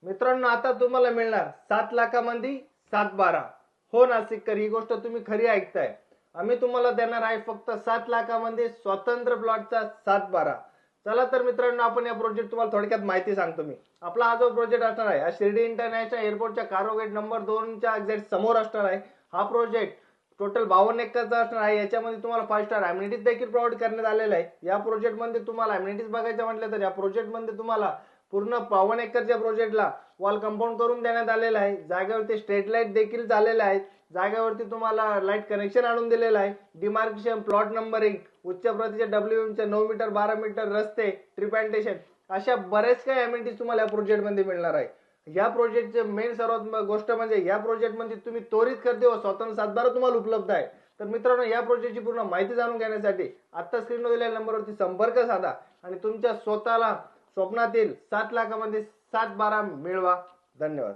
मित्रांनो, आता तुम्हाला मिळणार 7 लाखामध्ये 7-12. हो नाशिककर, ही गोष्ट तुम्ही खरी ऐकताय. आम्ही तुम्हाला देणार आहे फक्त 7 लाखामध्ये स्वतंत्र प्लॉटचा 7-12. चला तर मित्रांनो, आपण या प्रोजेक्ट तुम्हाला थोडक्यात माहिती सांगतो. मी आपला हा जो प्रोजेक्ट असणार आहे, हा शिर्डी इंटरनॅशनल एअरपोर्टच्या कार्गो गेट नंबर 2च्या एक्झॅक्ट समोर असणार आहे. हा प्रोजेक्ट टोटल 52 एकरचा असणार आहे. याच्यामध्ये तुम्हाला 5 स्टार अम्युनिटीज देखील प्रोव्हाइड करण्यात आलेला आहे. या प्रोजेक्टमध्ये तुम्हाला अम्युनिटीज बघायचं म्हटलं तर या प्रोजेक्टमध्ये तुम्हाला पूर्ण 52 एकरच्या प्रोजेक्टला वॉल कंपाऊंड करून देण्यात आलेला आहे. जागेवरती स्ट्रीट लाईट देखील झालेल्या आहेत. जागेवरती तुम्हाला लाईट कनेक्शन आणून दिलेलं आहे. डिमार्केशन, प्लॉट नंबरिंग, उच्च प्रतीचे WM चे 9 मीटर 12 मीटर रस्ते, ट्री प्लांटेशन, अशा बरेच काही अम्युनिटीज तुम्हाला या प्रोजेक्टमध्ये मिळणार आहे. या प्रोजेक्टचे मेन सर्वात गोष्ट म्हणजे या प्रोजेक्टमध्ये तुम्ही त्वरित खरेदी व स्वतंत्र 7-12 तुम्हाला उपलब्ध आहे. तर मित्रांनो, या प्रोजेक्टची पूर्ण माहिती जाणून घेण्यासाठी आता स्क्रीनवर दिलेल्या नंबरवरती संपर्क साधा आणि तुमच्या स्वतःला स्वप्नातील 7 लाखामध्ये 7-12 मिळवा. धन्यवाद.